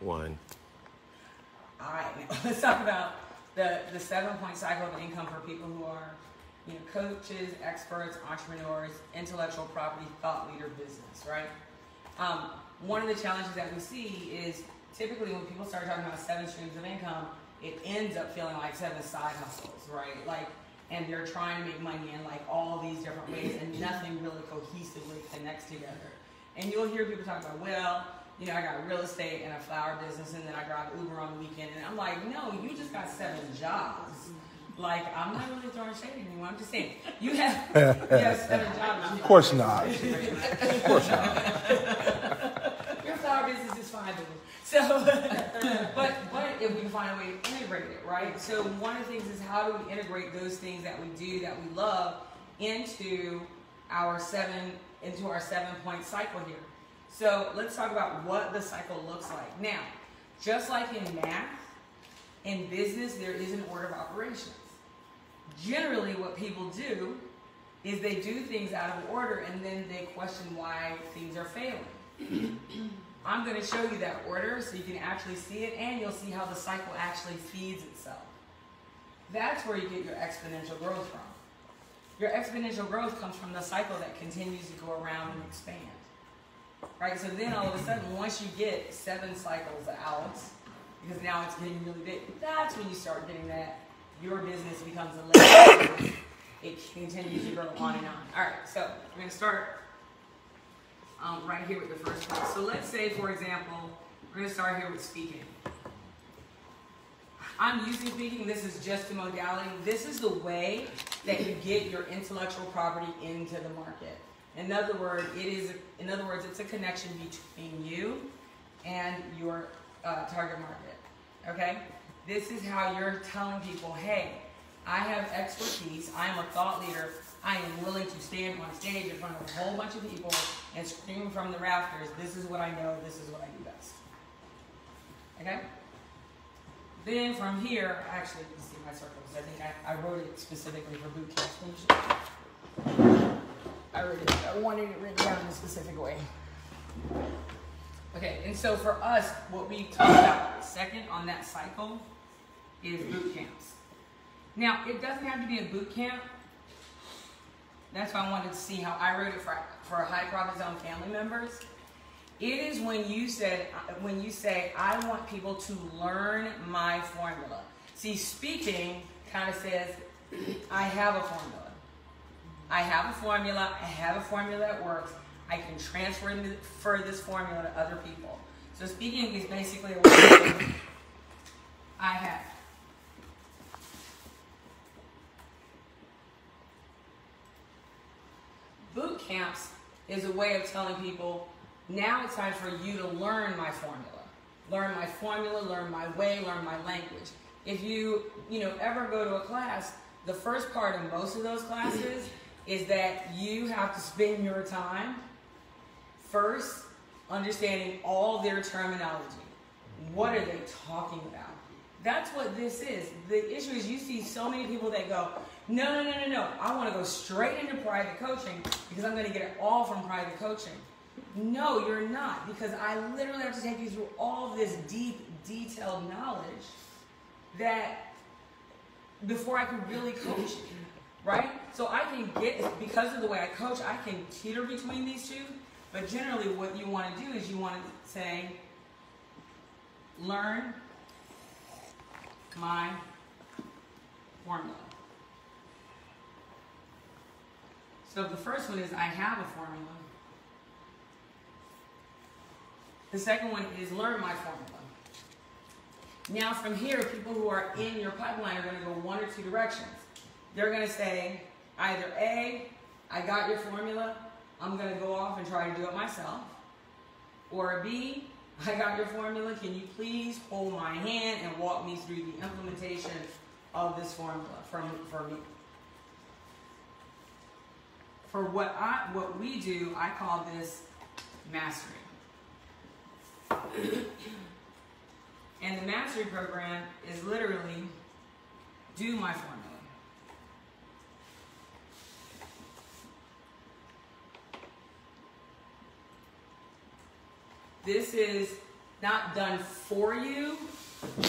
one. All right, now let's talk about the 7-point cycle of income for people who are, coaches, experts, entrepreneurs, intellectual property, thought leader, business, right? One of the challenges that we see is typically when people start talking about 7 streams of income, it ends up feeling like 7 side hustles, right? And they're trying to make money in all these different ways, and nothing really cohesively connects together. And you'll hear people talk about, well, I got real estate and a flower business, and then I drive Uber on the weekend. And I'm like, no, you just got 7 jobs. I'm not really throwing shade at anyone. I'm just saying, you have 7 jobs. Of course not. Of course not. Your flower business is fine, baby. So, but if we can find a way to integrate it, right? So one of the things is, how do we integrate those things that we do that we love into our 7-point cycle here? So let's talk about what the cycle looks like. Now, just like in math, in business, there is an order of operations. Generally, what people do is they do things out of order, and then they question why things are failing. I'm going to show you that order so you can actually see it, and you'll see how the cycle actually feeds itself. That's where you get your exponential growth from. Your exponential growth comes from the cycle that continues to go around and expand. Right? So then all of a sudden, once you get 7 cycles out, because now it's getting really big, that's when you start getting that your business becomes a legacy. It continues to grow on and on. All right, so we're going to start right here with the first one. So let's say, for example, we're going to start here with speaking. I'm using speaking. This is just a modality. This is the way that you get your intellectual property into the market. In other words, it's a connection between you and your target market. Okay? This is how you're telling people, hey, I have expertise. I am a thought leader. I am willing to stand on stage in front of a whole bunch of people and scream from the rafters, this is what I know, this is what I do best. Okay? Then from here, actually, you can see my circles. I think I wrote it specifically for boot camp. I wanted it written down in a specific way. Okay, and so for us, what we talk about second on that cycle is boot camps. Now, it doesn't have to be a boot camp. That's why I wanted to see how I wrote it for high profit zone family members. It is when you say, I want people to learn my formula. See, speaking kind of says, I have a formula. I have a formula. I have a formula that works. I can transfer this formula to other people. So speaking is basically a way of saying, I have. Boot camps is a way of telling people, now it's time for you to learn my formula. Learn my formula, learn my way, learn my language. If you ever go to a class, the first part of most of those classes is that you have to spend your time first understanding all their terminology. What are they talking about? That's what this is. The issue is you see so many people that go, no. I want to go straight into private coaching because I'm going to get it all from private coaching. No, you're not, because I literally have to take you through all this deep, detailed knowledge that before I can really coach you, right? So I can because of the way I coach, I can teeter between these two, but generally what you want to do is you want to say, learn my formula. So the first one is I have a formula. The second one is learn my formula. Now from here, people who are in your pipeline are going to go one or two directions. They're going to say either A, I got your formula, I'm going to go off and try to do it myself. Or B, I got your formula, can you please hold my hand and walk me through the implementation of this formula for me. For what we do, I call this mastery. And the mastery program is literally do my formula. This is not done for you,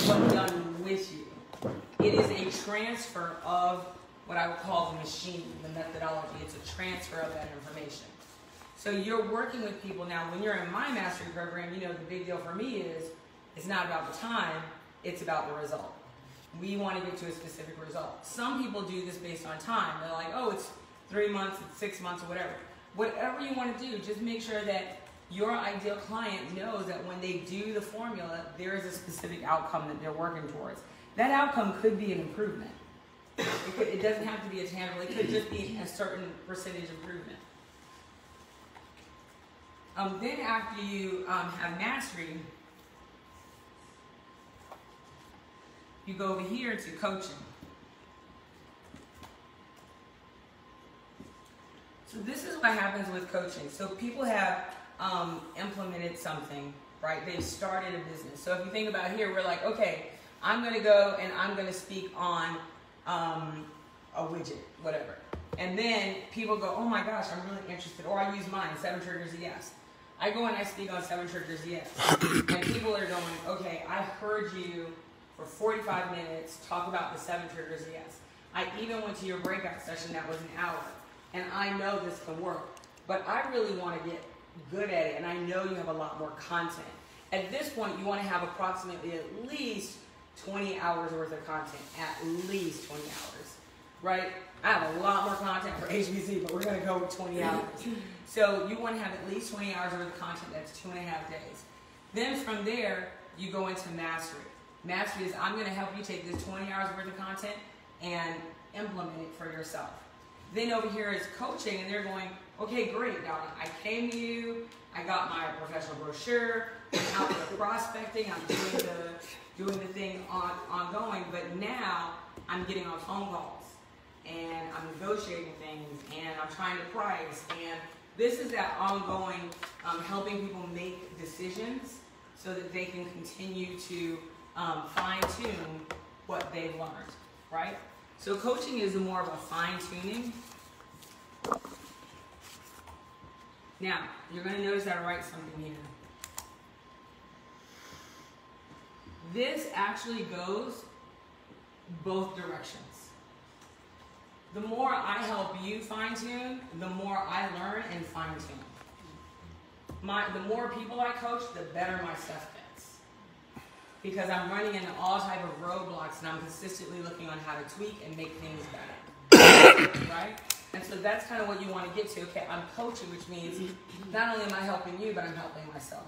but done with you. It is a transfer of what I would call the machine, the methodology. It's a transfer of that information. So you're working with people now. When you're in my mastery program, you know, the big deal for me is it's not about the time, it's about the result. We want to get to a specific result. Some people do this based on time. They're like, oh, it's 3 months, it's 6 months, or whatever. Whatever you want to do, just make sure that your ideal client knows that when they do the formula, there is a specific outcome that they're working towards. That outcome could be an improvement. It doesn't have to be a tangible. It could just be a certain percentage improvement. Then after you have mastery, you go over here to coaching. So this is what happens with coaching. So people have implemented something, right? They've started a business. So if you think about here, we're like, okay, I'm going to go and I'm going to speak on a widget, whatever. And then people go, oh my gosh, I'm really interested. Or I use mine, 7 Triggers Yes. I go and I speak on 7 Triggers Yes. And people are going, okay, I heard you for 45 minutes talk about the 7 Triggers Yes. I even went to your breakout session that was an hour. And I know this can work. But I really want to get good at it. And I know you have a lot more content. At this point, you want to have approximately at least 20 hours worth of content. At least 20 hours. Right? I have a lot more content for HBC, but we're going to go with 20 hours. So you want to have at least 20 hours worth of content. That's 2.5 days. Then from there, you go into mastery. Mastery is I'm going to help you take this 20 hours worth of content and implement it for yourself. Then over here is coaching, and they're going, okay, great, Donna. I came to you. I got my professional brochure. I'm out there prospecting. I'm doing the thing ongoing. But now I'm getting on phone calls, and I'm negotiating things, and I'm trying to price. And this is that ongoing helping people make decisions so that they can continue to fine-tune what they've learned, right? So coaching is more of a fine-tuning. Now, you're going to notice that I write something here. This actually goes both directions. The more I help you fine-tune, the more I learn and fine-tune. The more people I coach, the better my stuff gets. Because I'm running into all type of roadblocks, and I'm consistently looking on how to tweak and make things better. Right? And so that's kind of what you want to get to. Okay, I'm coaching, which means not only am I helping you, but I'm helping myself.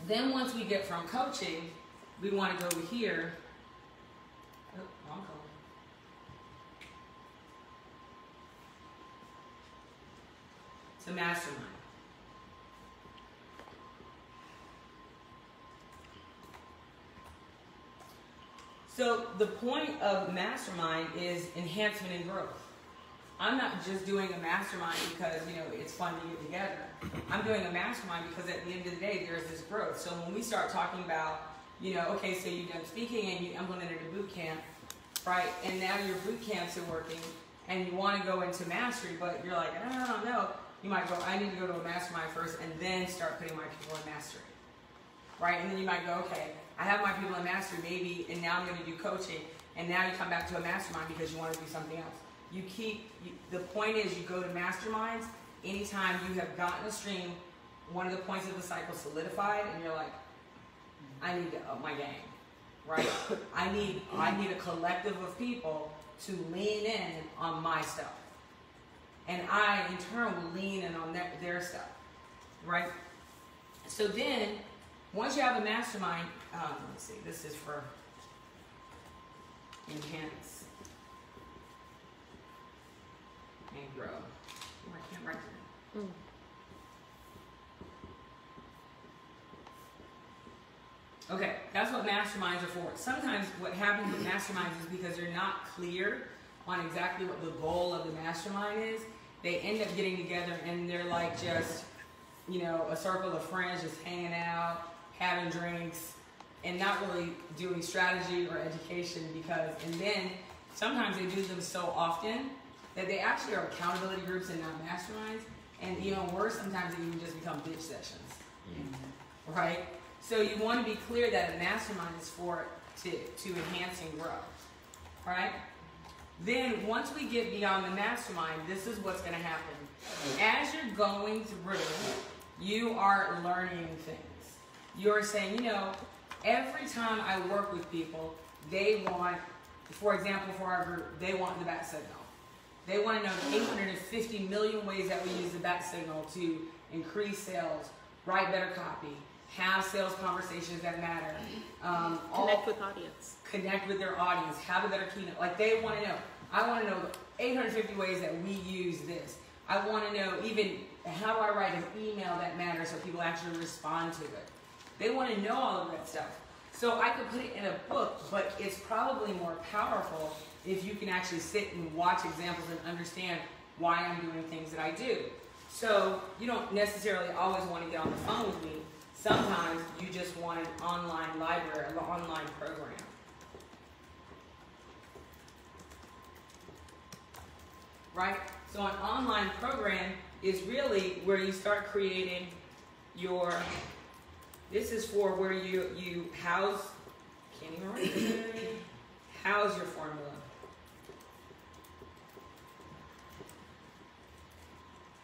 Then once we get from coaching, we want to go over here. Oh, wrong color. To mastermind. So the point of mastermind is enhancement and growth. I'm not just doing a mastermind because, you know, it's fun to get together. I'm doing a mastermind because at the end of the day, there's this growth. So when we start talking about, you know, okay, so you've done speaking and you implemented a boot camp, right? And now your boot camps are working and you want to go into mastery, but you're like, I don't know. You might go, I need to go to a mastermind first and then start putting my people in mastery, right? And then you might go, okay, I have my people in mastery maybe, and now I'm going to do coaching, and now you come back to a mastermind because you want to do something else. The point is you go to masterminds anytime you have gotten a stream, one of the points of the cycle solidified, and you're like, I need to up my game, right? I need a collective of people to lean in on my stuff. And I, in turn, will lean in on their stuff, right? So then, once you have a mastermind, let's see, this is for enhance and grow. Oh, I can't write that. Okay, that's what masterminds are for. Sometimes what happens with masterminds is because they're not clear on exactly what the goal of the mastermind is, they end up getting together and they're like just, you know, a circle of friends just hanging out, having drinks, and not really doing strategy or education and then sometimes they do them so often that they actually are accountability groups and not masterminds, and even worse, sometimes they even just become bitch sessions. right? So you want to be clear that a mastermind is for to enhance and grow, right? Then once we get beyond the mastermind, this is what's going to happen. As you're going through, you are learning things. You're saying, you know, every time I work with people, they want, for example, for our group, they want the bat signal. They want to know the 850 million ways that we use the bat signal to increase sales, write better copy, have sales conversations that matter. Connect with audience. Connect with their audience, have a better keynote. Like they want to know. I want to know 850 ways that we use this. I want to know even how do I write an email that matters so people actually respond to it. They want to know all of that stuff. So I could put it in a book, but it's probably more powerful if you can actually sit and watch examples and understand why I'm doing things that I do. So you don't necessarily always want to get on the phone with me. Sometimes you just want an online library, an online program. Right? So an online program is really where you start creating your, this is for where you house, can't even write it, house your formula.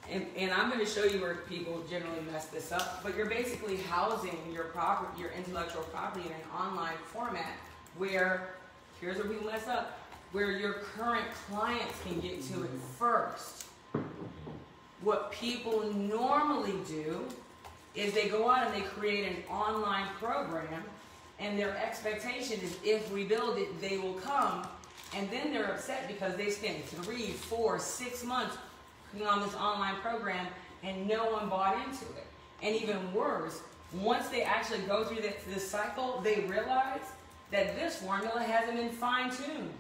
And I'm going to show you where people generally mess this up, but you're basically housing your property, your intellectual property in an online format where, here's where people mess up, where your current clients can get to it first. What people normally do is they go out and they create an online program, and their expectation is if we build it, they will come, and then they're upset because they spent 3, 4, 6 months on this online program and no one bought into it. And even worse, once they actually go through this cycle, they realize that this formula hasn't been fine-tuned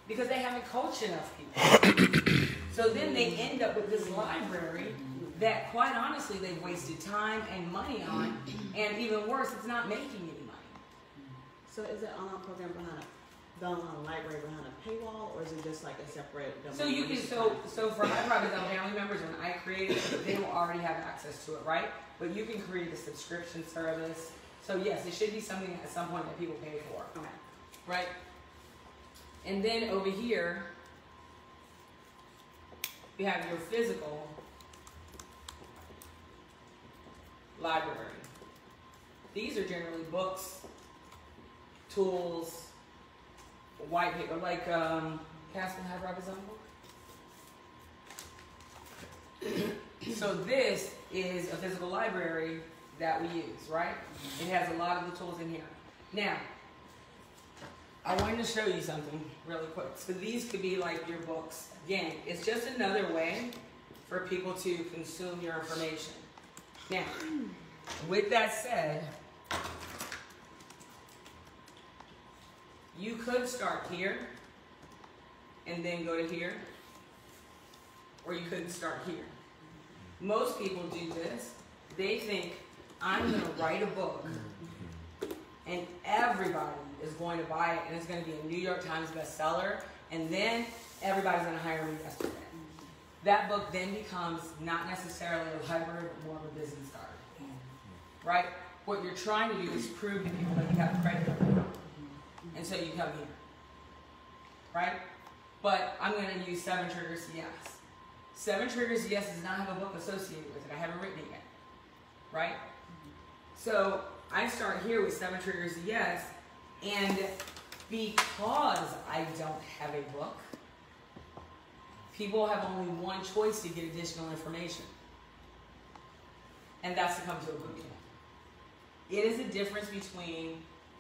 because they haven't coached enough people. So then they end up with this library that, quite honestly, they've wasted time and money on, and even worse, it's not making any money. So is it online program the online library behind a paywall, or is it just like a separate domain? So you can so for High Private family members, when I create it, they will already have access to it, right? But you can create a subscription service. So yes, it should be something at some point that people pay for. Okay. Right? And then over here, we have your physical library. These are generally books, tools, white paper, like Casper High Private Zone book. So this is a physical library that we use, right? It has a lot of the tools in here. Now, I wanted to show you something really quick. So these could be like your books. Again, it's just another way for people to consume your information. Now, with that said, you could start here and then go to here, or you could start here. Most people do this. They think, I'm going to write a book and everybody is going to buy it and it's going to be a New York Times bestseller, and then everybody's going to hire me yesterday. That book then becomes not necessarily a library, but more of a business card. Right? What you're trying to do is prove to people that you have credit. And so you come here. Right? But I'm going to use 7 Triggers to Yes. 7 Triggers to Yes does not have a book associated with it. I haven't written it yet. Right? So I start here with 7 Triggers to Yes, and because I don't have a book, people have only one choice to get additional information. And that's to come to a boot camp. It is the difference between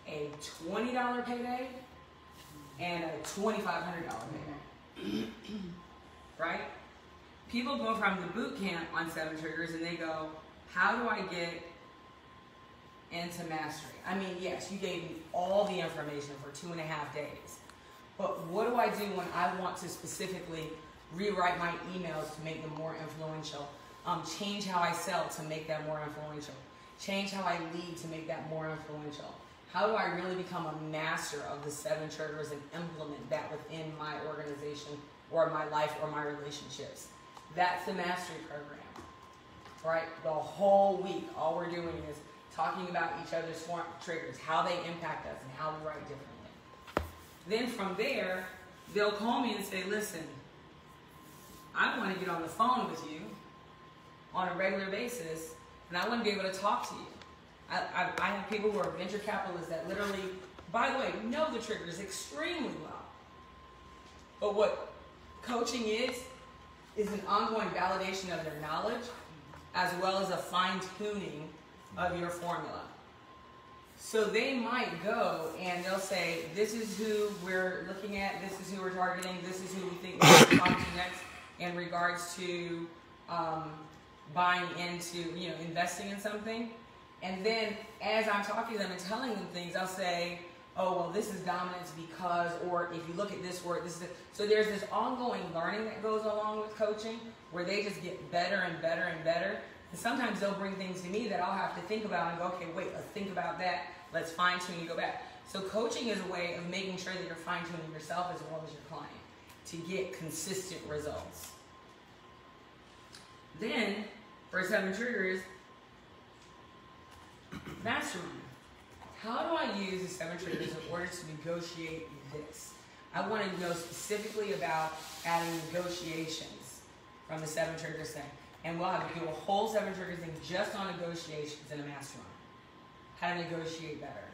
a $20 payday and a $2,500 payday. Right? People go from the boot camp on 7 Triggers and they go, how do I get into mastery? I mean, yes, you gave me all the information for 2.5 days. But what do I do when I want to specifically rewrite my emails to make them more influential? Change how I sell to make that more influential. Change how I lead to make that more influential. How do I really become a master of the 7 Triggers and implement that within my organization or my life or my relationships? That's the mastery program, right? The whole week, all we're doing is talking about each other's triggers, how they impact us, and how we write differently. Then from there, they'll call me and say, listen, I want to get on the phone with you on a regular basis, and I want to be able to talk to you. I have people who are venture capitalists that literally, by the way, know the triggers extremely well. But what coaching is an ongoing validation of their knowledge, as well as a fine-tuning of your formula. So they might go and they'll say, this is who we're looking at, this is who we're targeting, this is who we think we should talk to next in regards to buying into, investing in something. And then as I'm talking to them and telling them things, I'll say, oh, well, this is dominance because, or if you look at this word, this is so there's this ongoing learning that goes along with coaching where they just get better and better and better. And sometimes they'll bring things to me that I'll have to think about and go, okay, wait, let's think about that. Let's fine tune and go back. So coaching is a way of making sure that you're fine tuning yourself as well as your client to get consistent results. Then, for 7 triggers, mastermind. How do I use the 7 triggers in order to negotiate this? I want to know specifically about adding negotiations from the 7 triggers thing. And we'll have to do a whole 7 triggers thing just on negotiations in a mastermind. How to negotiate better,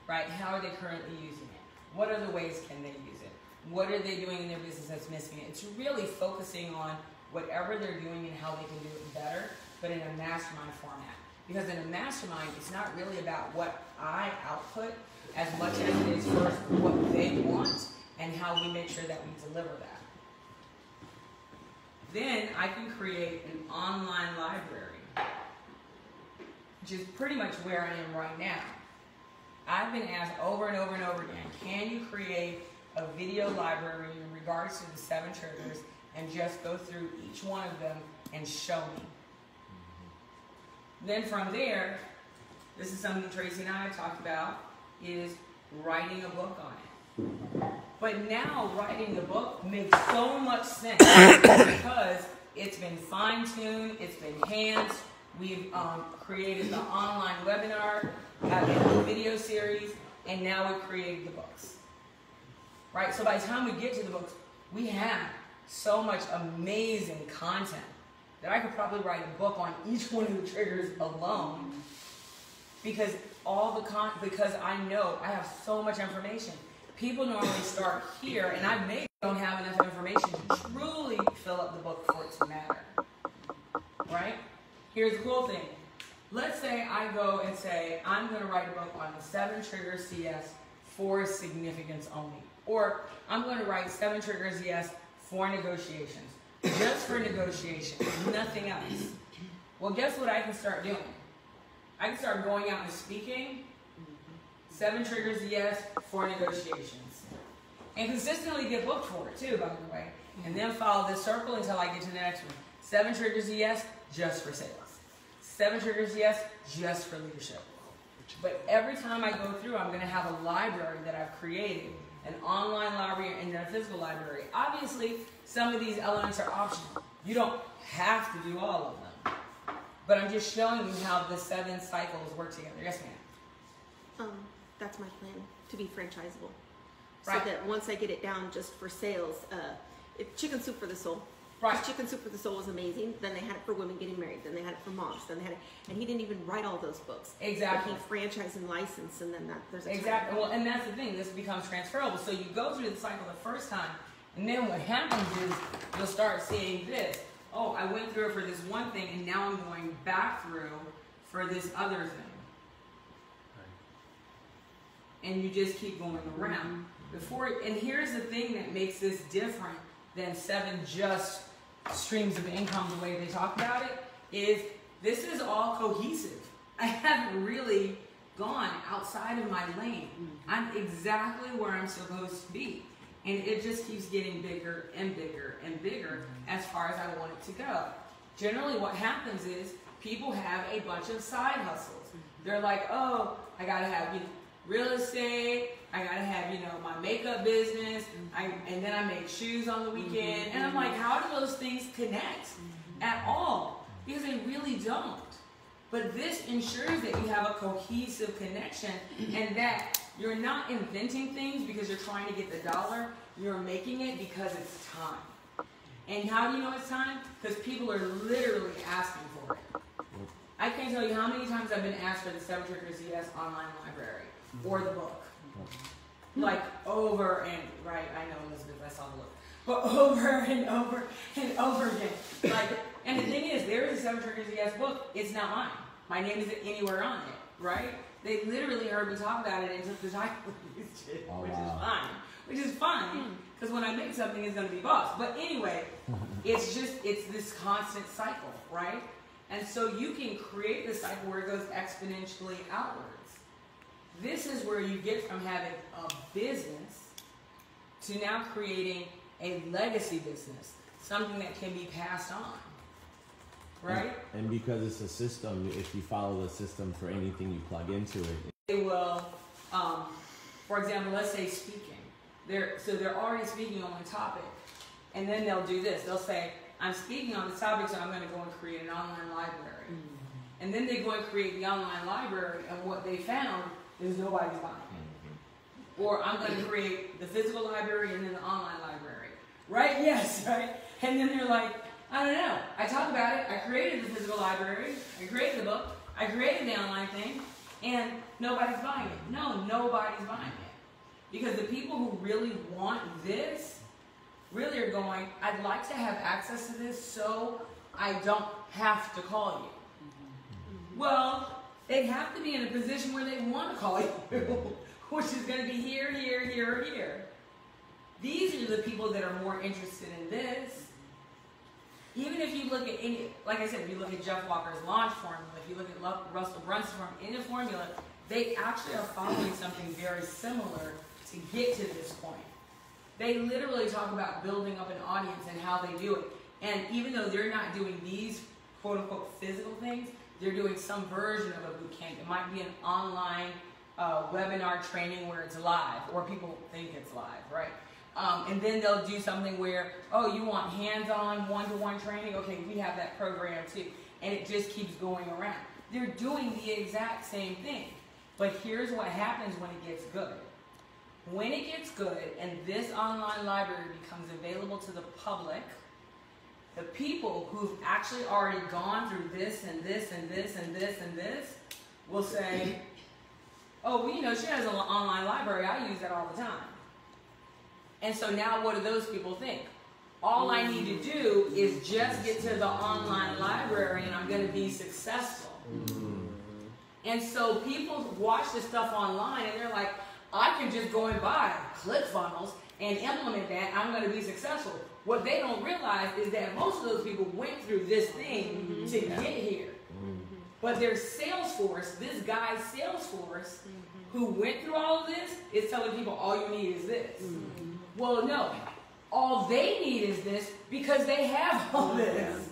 right? How are they currently using it? What other ways can they use it? What are they doing in their business that's missing it? It's really focusing on whatever they're doing and how they can do it better, but in a mastermind format. Because in a mastermind, it's not really about what I output as much as it is first what they want and how we make sure that we deliver that. Then I can create an online library, which is pretty much where I am right now. I've been asked over and over and over again, can you create a video library in regards to the 7 triggers and just go through each one of them and show me? Then from there, this is something Tracy and I have talked about, is writing a book on it. But now writing the book makes so much sense because it's been fine-tuned, it's been enhanced, we've created the online webinar, the video series, and now we've created the books. Right? So by the time we get to the books, we have so much amazing content that I could probably write a book on each one of the triggers alone because because I know I have so much information. People normally start here, and I maybe don't have enough information to truly fill up the book for it to matter. Right? Here's the cool thing. Let's say I go and say, I'm going to write a book on the 7 triggers CS for significance only. Or I'm going to write 7 triggers CS for negotiations. Just for negotiations, nothing else. Well, guess what I can start doing? I can start going out and speaking. 7 triggers yes for negotiations. And consistently get booked for it too, by the way. And then follow this circle until I get to the next one. 7 triggers yes, just for sales. 7 triggers yes, just for leadership. But every time I go through, I'm going to have a library that I've created. An online library and then a physical library. Obviously, some of these elements are optional. You don't have to do all of them. But I'm just showing you how the 7 cycles work together. Yes, ma'am? That's my plan, to be franchisable. Right. So that once I get it down just for sales, Chicken Soup for the Soul. Right. Chicken Soup for the Soul was amazing. Then they had it for women getting married. Then they had it for moms. Then they had it, and he didn't even write all those books. Exactly. But he franchised and licensed, and then there's a exactly. Well, and that's the thing. This becomes transferable. So you go through the cycle the first time, and then what happens is you'll start seeing this. Oh, I went through it for this one thing, and now I'm going back through for this other thing. And you just keep going around. And here's the thing that makes this different than 7 just streams of income the way they talk about it, is this is all cohesive. I haven't really gone outside of my lane. I'm exactly where I'm supposed to be. And it just keeps getting bigger and bigger and bigger as far as I want it to go. Generally what happens is people have a bunch of side hustles. They're like, oh, I gotta have real estate, I gotta have, my makeup business, and then I make shoes on the weekend. And I'm like, how do those things connect at all? Because they really don't. But this ensures that you have a cohesive connection and that you're not inventing things because you're trying to get the dollar. You're making it because it's time. And how do you know it's time? Because people are literally asking for it. I can't tell you how many times I've been asked for the Seven Triggers CS online library or the book. Like over and, right, I know Elizabeth, I saw the look. But over and over and over again. Like, and the thing is, there is a Seven Triggers CS book. It's not mine. My name isn't anywhere on it, right? They literally heard me talk about it and took the time to use it, which is fine. Because when I make something, it's going to be boss. But anyway, it's this constant cycle, right? And so you can create the cycle where it goes exponentially outwards. This is where you get from having a business to now creating a legacy business, something that can be passed on, right? And because it's a system, if you follow the system for anything you plug into it. They will, for example, let's say speaking. They're already speaking on one topic, and then they'll do this. They'll say, I'm speaking on this topic, so I'm going to go and create an online library. Mm-hmm. And then they go and create the online library, and what they found is nobody's buying it. Or I'm going to create the physical library and then the online library. Right? Yes, right? And then they're like, I don't know. I talk about it. I created the physical library. I created the book. I created the online thing. And nobody's buying it. No, nobody's buying it. Because the people who really want this really are going, I'd like to have access to this so I don't have to call you. Mm-hmm. Well, they have to be in a position where they want to call you, which is going to be here, here, here, or here. These are the people that are more interested in this. Even if you look at any, like I said, if you look at Jeff Walker's launch formula, if you look at Russell Brunson's formula, in the formula, they actually are following something very similar to get to this point. They literally talk about building up an audience and how they do it. And even though they're not doing these quote-unquote physical things, they're doing some version of a boot camp. It might be an online webinar training where it's live, or people think it's live, right? And then they'll do something where, oh, you want hands-on, one-to-one training? Okay, we have that program too. And it just keeps going around. They're doing the exact same thing. But here's what happens when it gets good. When it gets good and this online library becomes available to the public, the people who've actually already gone through this and this and this and this and this will say, oh, well, you know, she has an online library. I use that all the time. And so now what do those people think? All I need to do is just get to the online library and I'm going to be successful. And so people watch this stuff online and they're like, I can just go and buy ClickFunnels and implement that. I'm going to be successful. What they don't realize is that most of those people went through this thing to get here. But their sales force, this guy's sales force, who went through all of this, is telling people all you need is this. Well, no. All they need is this because they have all this.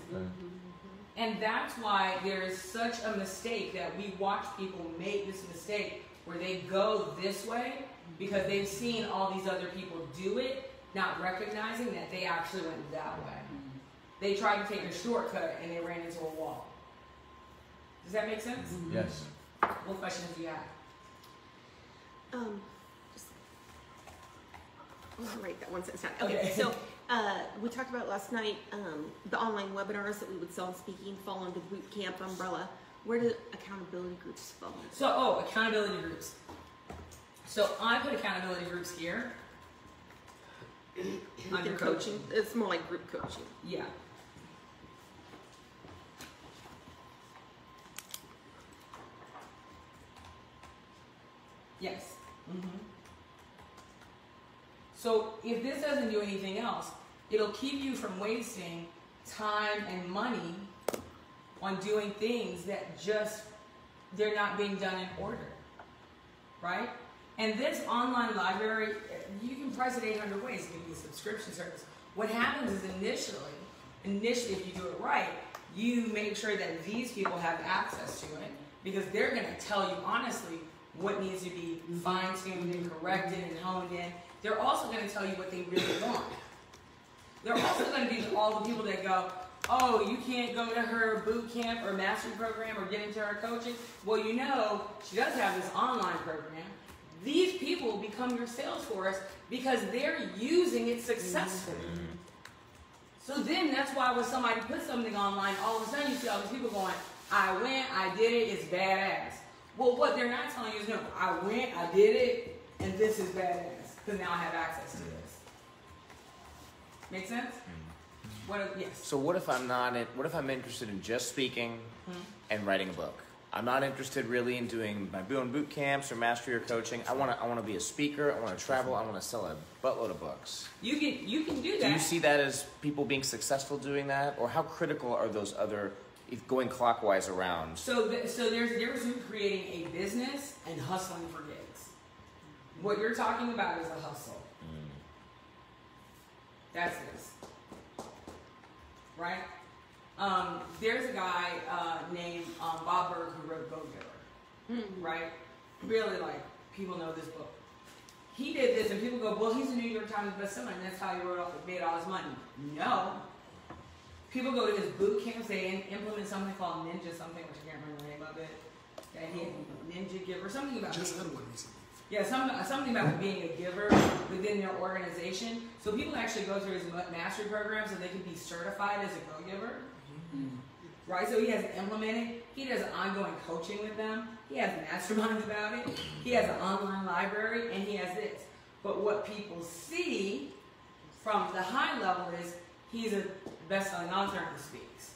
And that's why there is such a mistake that we watch people make this mistake where they go this way because they've seen all these other people do it, not recognizing that they actually went that way. They tried to take a shortcut and they ran into a wall. Does that make sense? Yes. What questions do you have? I'll write that one sentence down. Okay, so we talked about last night the online webinars that we would sell and speaking fall under the boot camp umbrella. Where do accountability groups fall? So, accountability groups. So I put accountability groups here. Under coaching. It's more like group coaching. Yeah. Yes. So if this doesn't do anything else, it'll keep you from wasting time and money on doing things that just, they're not being done in order, right? And this online library, you can price it 800 ways. It can be a subscription service. What happens is initially, if you do it right, you make sure that these people have access to it because they're going to tell you honestly what needs to be fine-tuned and corrected and honed in. They're also going to tell you what they really want. They're also going to be all the people that go, oh, you can't go to her boot camp or mastery program or get into her coaching. Well, you know, she does have this online program. These people become your sales force because they're using it successfully. So then that's why when somebody puts something online, all of a sudden you see all these people going, I went, I did it, it's badass. Well, what they're not telling you is, no, I went, I did it, and this is badass because now I have access to this. Make sense? Yes. So what if I'm not? What if I'm interested in just speaking and writing a book? I'm not interested really in doing my boot camps or mastery or coaching. I want to be a speaker. I want to travel. I want to sell a buttload of books. You can do that. Do you see that as people being successful doing that, or how critical are those other going clockwise around? So there's a difference between creating a business and hustling for gigs. What you're talking about is a hustle. That's this. Right? There's a guy named Bob Burg who wrote Go Giver. Right? Really, like, people know this book. He did this, and people go, well, he's a New York Times bestseller, and that's how he made all his money. No. People go to his boot camps, they implement something called Ninja something, which I can't remember the name of it. That he Ninja Giver, something about Just had one recently. Yeah, something about being a giver within their organization. So people actually go through his mastery program so they can be certified as a go-giver. Right? So he has implemented. He does ongoing coaching with them. He has masterminds about it. He has an online library, and he has this. But what people see from the high level is he's a best-selling author who speaks.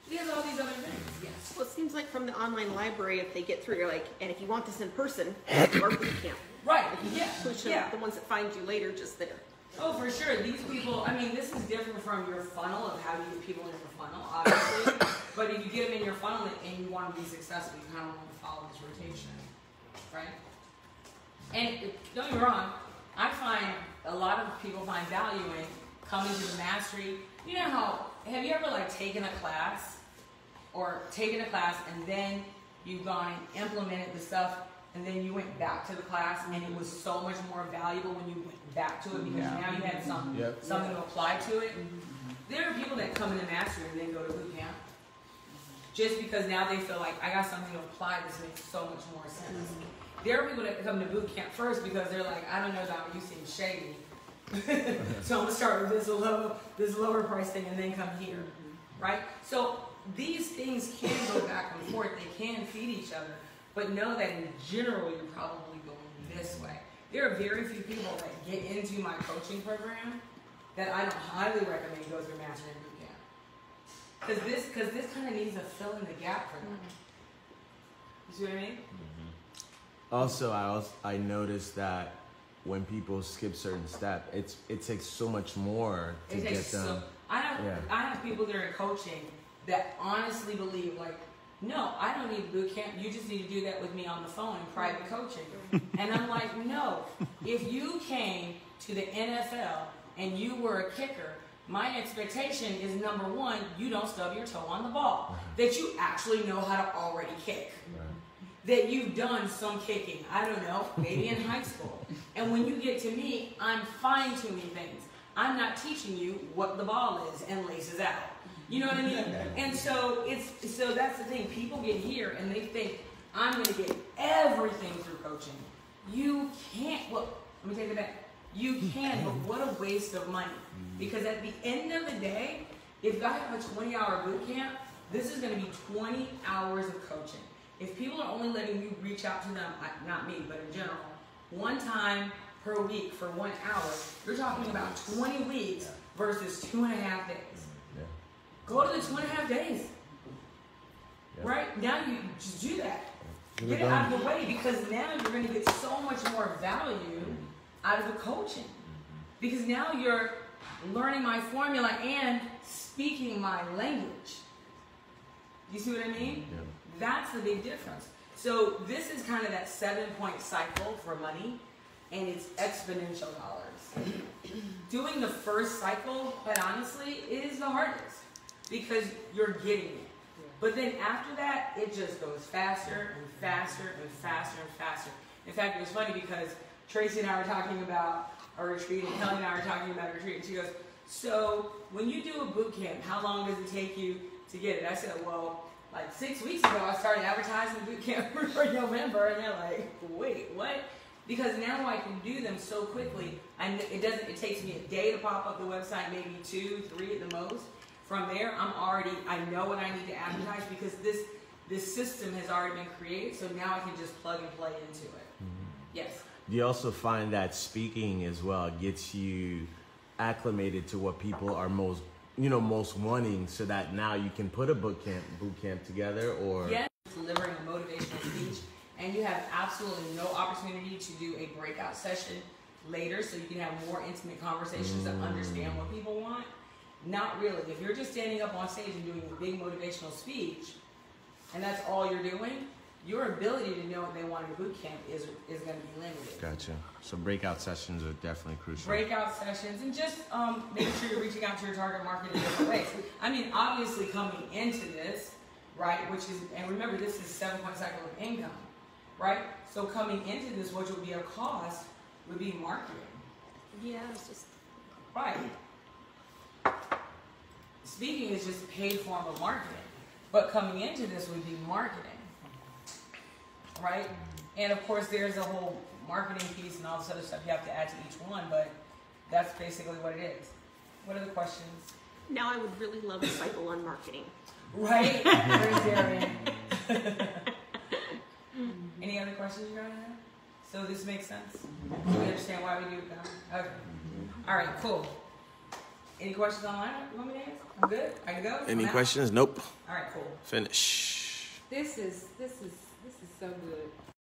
He has all these other things. Yes. Well, it seems like from the online library, if they get through, you're like, and if you want this in person, or boot camp. Right. Yeah. Push them, Yeah. the ones that find you later, just there. Oh, for sure. These people, I mean, this is different from your funnel of how you get people in your funnel, obviously. But if you get them in your funnel and you want to be successful, you kind of want to follow this rotation, right? And don't get me wrong, I find a lot of people find value in coming to the mastery. You know how, have you ever like taken a class and then you've gone and implemented the stuff and then you went back to the class and it was so much more valuable when you went back to it because now you had something to apply to it? There are people that come into mastery and then go to boot camp just because now they feel like I got something to apply. This makes so much more sense. There are people that come to boot camp first because they're like, I don't know, Dom, you seem shady. So I'm gonna start with this lower price thing and then come here, right? So these things can go back and forth. They can feed each other, but know that in general you're probably going this way. There are very few people that get into my coaching program that I don't highly recommend go through Mastery Boot Camp because this kind of needs to fill in the gap for them. You see what I mean? Also, I noticed that when people skip certain steps, it takes so much more to get them. I have people that are in coaching that honestly believe like, no, I don't need boot camp. You just need to do that with me on the phone in private coaching. And I'm like, no. If you came to the NFL and you were a kicker, my expectation is number one, you don't stub your toe on the ball. That you actually know how to already kick. That you've done some kicking, I don't know, maybe in high school. And when you get to me, I'm fine-tuning things. I'm not teaching you what the ball is and laces out. You know what I mean? And so that's the thing. People get here and they think, I'm going to get everything through coaching. You can't. Well, let me take it back. You can, but what a waste of money. Because at the end of the day, if I have a 20-hour boot camp, this is going to be 20 hours of coaching. If people are only letting you reach out to them, not me, but in general, one time per week for 1 hour, you're talking about 20 weeks versus 2.5 days. Go to the 2.5 days. Right? Now you just do that. Get it out of the way because now you're going to get so much more value out of the coaching. Because now you're learning my formula and speaking my language. You see what I mean? Yeah. That's the big difference. So this is kind of that 7-point cycle for money, and it's exponential dollars. Doing the first cycle, quite honestly, is the hardest because you're getting it. But then after that, it just goes faster and faster and faster and faster. In fact, it was funny because Tracy and I were talking about a retreat, and Kelly and I were talking about a retreat, and she goes, So when you do a boot camp, how long does it take you to get it? I said, well, like 6 weeks ago, I started advertising the boot camp for November, and they're like, wait, what? Because now I can do them so quickly. It takes me a day to pop up the website, maybe 2, 3 at the most. From there, I know what I need to advertise because this system has already been created, so now I can just plug and play into it. Yes. Do you also find that speaking as well gets you acclimated to what people are most wanting, so that now you can put a boot camp together? Or yes, delivering a motivational speech, and you have absolutely no opportunity to do a breakout session later, so you can have more intimate conversations and understand what people want. Not really. If you're just standing up on stage and doing a big motivational speech, and that's all you're doing, your ability to know what they want in a boot camp is going to be limited. Gotcha. So breakout sessions are definitely crucial. Breakout sessions, and just making sure you're reaching out to your target market in different ways. I mean, obviously coming into this, right, and remember this is 7-point cycle of income, right? So coming into this, which would be a cost, would be marketing. Yeah, it's just Right. Speaking is just a paid form of marketing, but coming into this would be marketing, right? And of course, there's a whole marketing piece and all this other stuff you have to add to each one, but that's basically what it is. What are the questions? now I would really love a cycle on marketing. Right? Where's Darian? Any other questions you got in there? So this makes sense? Do we understand why we do it now? Okay. All right, cool. Any questions online? You want me to answer? I'm good. I can go. Any I'm out? questions? Nope. All right, cool. Finish. This is so good.